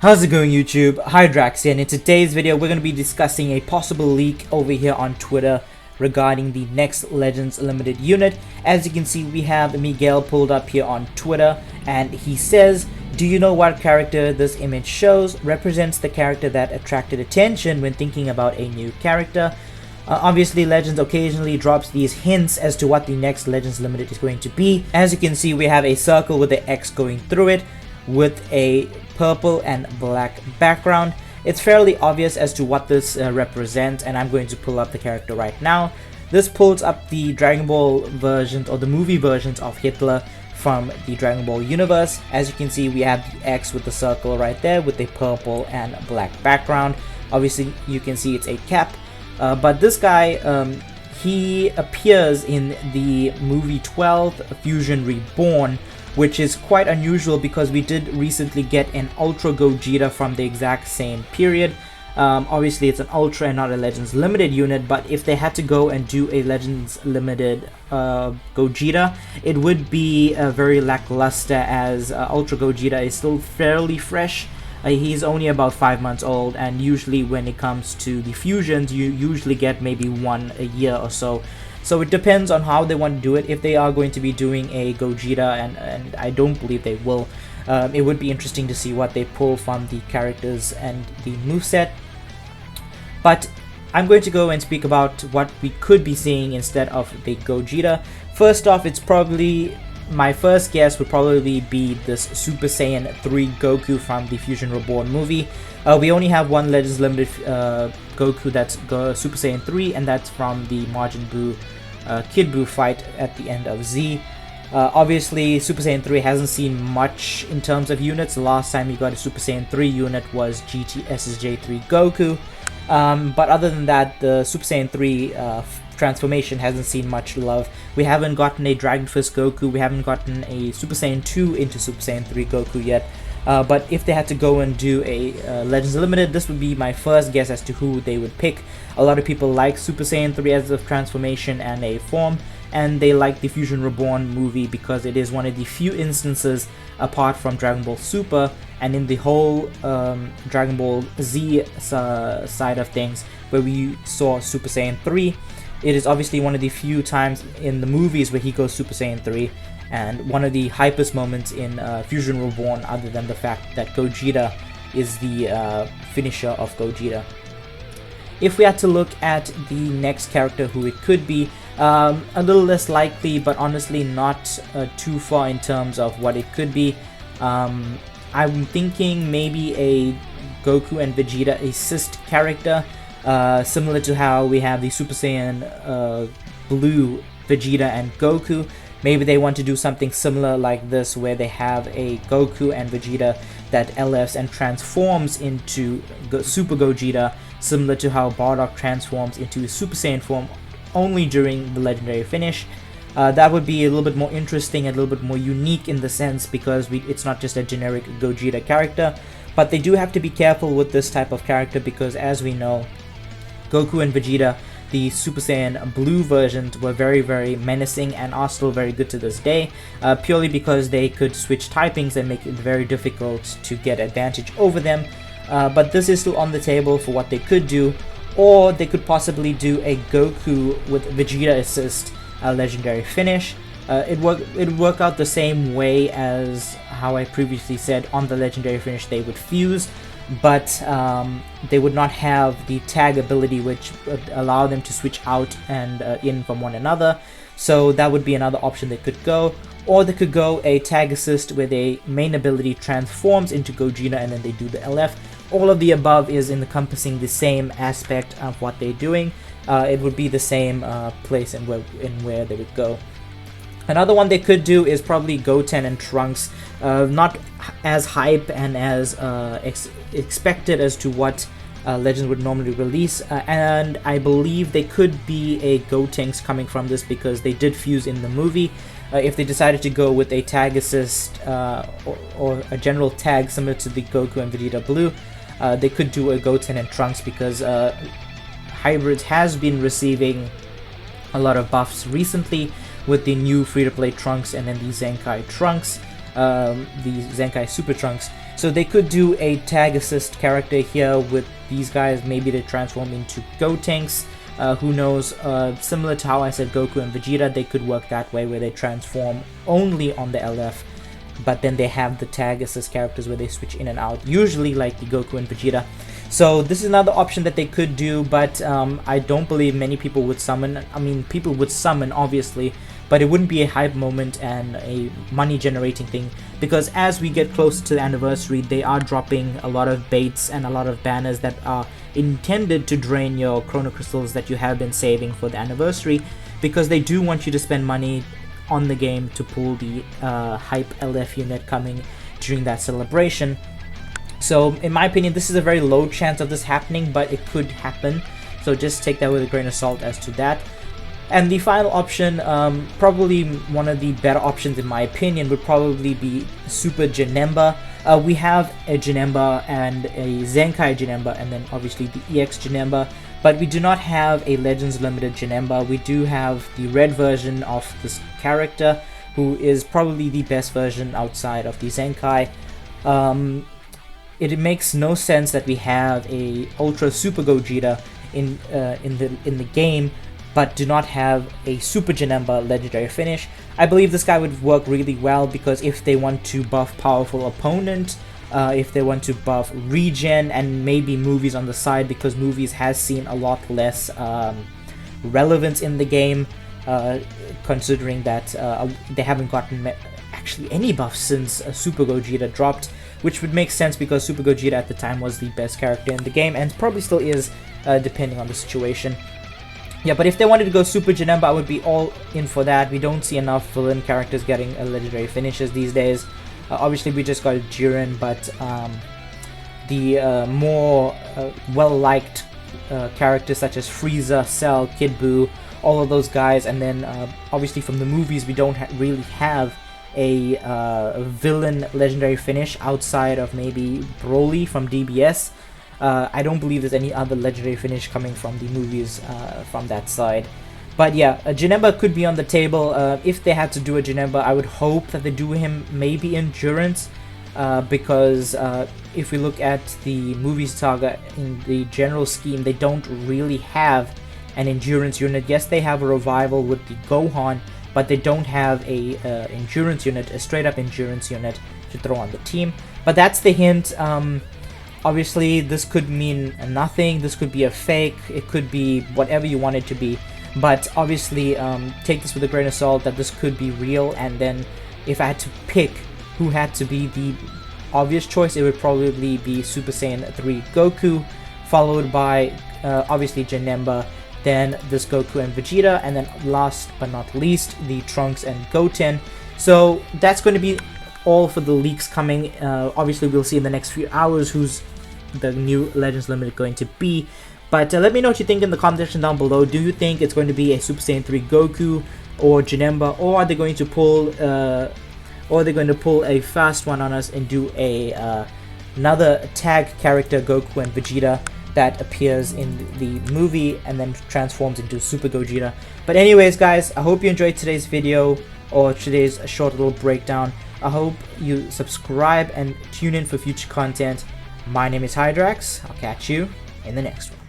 How's it going, YouTube? Hi, Drax here, and in today's video we're going to be discussing a possible leak over here on Twitter regarding the next Legends Limited unit. As you can see, we have Miguel pulled up here on Twitter, and he says, "Do you know what character this image shows? Represents the character that attracted attention when thinking about a new character." Obviously, Legends occasionally drops these hints as to what the next Legends Limited is going to be. As you can see, we have a circle with the X going through it with a purple and black background. It's fairly obvious as to what this represents, and I'm going to pull up the character right now. This pulls up the Dragon Ball versions, or the movie versions of Hitler from the Dragon Ball universe. As you can see, we have the X with the circle right there with a purple and black background. Obviously, you can see it's a cap. But this guy, he appears in the movie 12 Fusion Reborn, which is quite unusual because we did recently get an Ultra Gogeta from the exact same period. Obviously, it's an Ultra and not a Legends Limited unit, but if they had to go and do a Legends Limited Gogeta, it would be very lackluster, as Ultra Gogeta is still fairly fresh. He's only about 5 months old, and usually when it comes to the fusions, you usually get maybe one a year or so. So it depends on how they want to do it. If they are going to be doing a Gogeta, and I don't believe they will, it would be interesting to see what they pull from the characters and the moveset. But I'm going to go and speak about what we could be seeing instead of the Gogeta. First off, it's probably... my first guess would probably be this Super Saiyan 3 Goku from the Fusion Reborn movie. We only have one Legends Limited Goku that's Super Saiyan 3, and that's from the Majin Buu Kid Buu fight at the end of Z. Obviously, Super Saiyan 3 hasn't seen much in terms of units. The last time we got a Super Saiyan 3 unit was SSJ3 Goku. But other than that, the Super Saiyan 3 transformation hasn't seen much love. We haven't gotten a Dragon Fist Goku, we haven't gotten a Super Saiyan 2 into Super Saiyan 3 Goku yet. But if they had to go and do a Legends Limited, this would be my first guess as to who they would pick. A lot of people like Super Saiyan 3 as a transformation and a form, and they like the Fusion Reborn movie because it is one of the few instances, apart from Dragon Ball Super and in the whole Dragon Ball Z side of things, where we saw Super Saiyan 3. It is obviously one of the few times in the movies where he goes Super Saiyan 3, and one of the hypest moments in Fusion Reborn, other than the fact that Gogeta is the finisher of Gogeta. If we had to look at the next character who it could be, a little less likely, but honestly not too far in terms of what it could be. I'm thinking maybe a Goku and Vegeta assist character, similar to how we have the Super Saiyan Blue Vegeta and Goku. Maybe they want to do something similar like this, where they have a Goku and Vegeta that LFs and transforms into Super Gogeta, similar to how Bardock transforms into Super Saiyan form only during the legendary finish. That would be a little bit more interesting, a little bit more unique in the sense, because it's not just a generic Gogeta character. But they do have to be careful with this type of character, because as we know, Goku and Vegeta, the Super Saiyan Blue versions, were very, very menacing and are still very good to this day, purely because they could switch typings and make it very difficult to get advantage over them. But this is still on the table for what they could do, or they could possibly do a Goku with Vegeta assist legendary finish. It'd work out the same way as how I previously said. On the legendary finish they would fuse, but they would not have the tag ability, which would allow them to switch out and in from one another. So that would be another option they could go. Or they could go a tag assist where their main ability transforms into Gogeta and then they do the LF. All of the above is encompassing the same aspect of what they're doing. It would be the same place and where they would go. Another one they could do is probably Goten and Trunks. Not as hype and as expected as to what Legends would normally release, and I believe they could be a Gotenks coming from this, because they did fuse in the movie. If they decided to go with a tag assist or a general tag similar to the Goku and Vegeta Blue, they could do a Goten and Trunks, because Hybrids has been receiving a lot of buffs recently with the new free-to-play Trunks and then the Zenkai Trunks, the Zenkai Super Trunks. So they could do a tag assist character here with these guys. Maybe they transform into Gotenks. Who knows, similar to how I said Goku and Vegeta, they could work that way where they transform only on the LF, but then they have the tag assist characters where they switch in and out, usually like the Goku and Vegeta. So this is another option that they could do, but I don't believe many people would summon. I mean, people would summon obviously, but it wouldn't be a hype moment and a money generating thing, because as we get closer to the anniversary, they are dropping a lot of baits and a lot of banners that are intended to drain your chrono crystals that you have been saving for the anniversary, because they do want you to spend money on the game to pull the hype LF unit coming during that celebration. So in my opinion, this is a very low chance of this happening, but it could happen, so just take that with a grain of salt as to that. And the final option, probably one of the better options in my opinion, would probably be Super Janemba. We have a Janemba and a Zenkai Janemba, and then obviously the EX Janemba, but we do not have a Legends Limited Janemba. We do have the red version of this character, who is probably the best version outside of the Zenkai. It makes no sense that we have a Ultra Super Gogeta in the game, but do not have a Super Janemba legendary finish. I believe this guy would work really well, because if they want to buff powerful opponent, if they want to buff regen and maybe movies on the side, because movies has seen a lot less relevance in the game, considering that they haven't gotten actually any buffs since Super Gogeta dropped, which would make sense because Super Gogeta at the time was the best character in the game, and probably still is, depending on the situation. Yeah, but if they wanted to go Super Janemba, I would be all in for that. We don't see enough villain characters getting legendary finishes these days. Obviously, we just got Jiren, but the more well-liked characters such as Frieza, Cell, Kid Buu, all of those guys, and then obviously from the movies, we don't really have a villain legendary finish outside of maybe Broly from DBS. I don't believe there's any other legendary finish coming from the movies from that side. But yeah, a Janemba could be on the table. If they had to do a Janemba, I would hope that they do him maybe Endurance, because if we look at the movie saga in the general scheme, they don't really have an Endurance unit. Yes, they have a revival with the Gohan, but they don't have a Endurance unit, a straight up Endurance unit to throw on the team. But that's the hint. Obviously, this could mean nothing. This could be a fake. It could be whatever you want it to be. But obviously, take this with a grain of salt that this could be real. And then, if I had to pick who had to be the obvious choice, it would probably be Super Saiyan 3 Goku, followed by obviously Janemba, then this Goku and Vegeta, and then last but not least, the Trunks and Goten. So that's going to be all for the leaks coming. Obviously, we'll see in the next few hours who's the new Legends Limited going to be. But let me know what you think in the comment section down below. Do you think it's going to be a Super Saiyan 3 Goku or Janemba, or are they going to pull a fast one on us and do a another tag character Goku and Vegeta that appears in the movie and then transforms into Super Gogeta? But anyways, guys, I hope you enjoyed today's video or today's short little breakdown. I hope you subscribe and tune in for future content. My name is Hydrax. I'll catch you in the next one.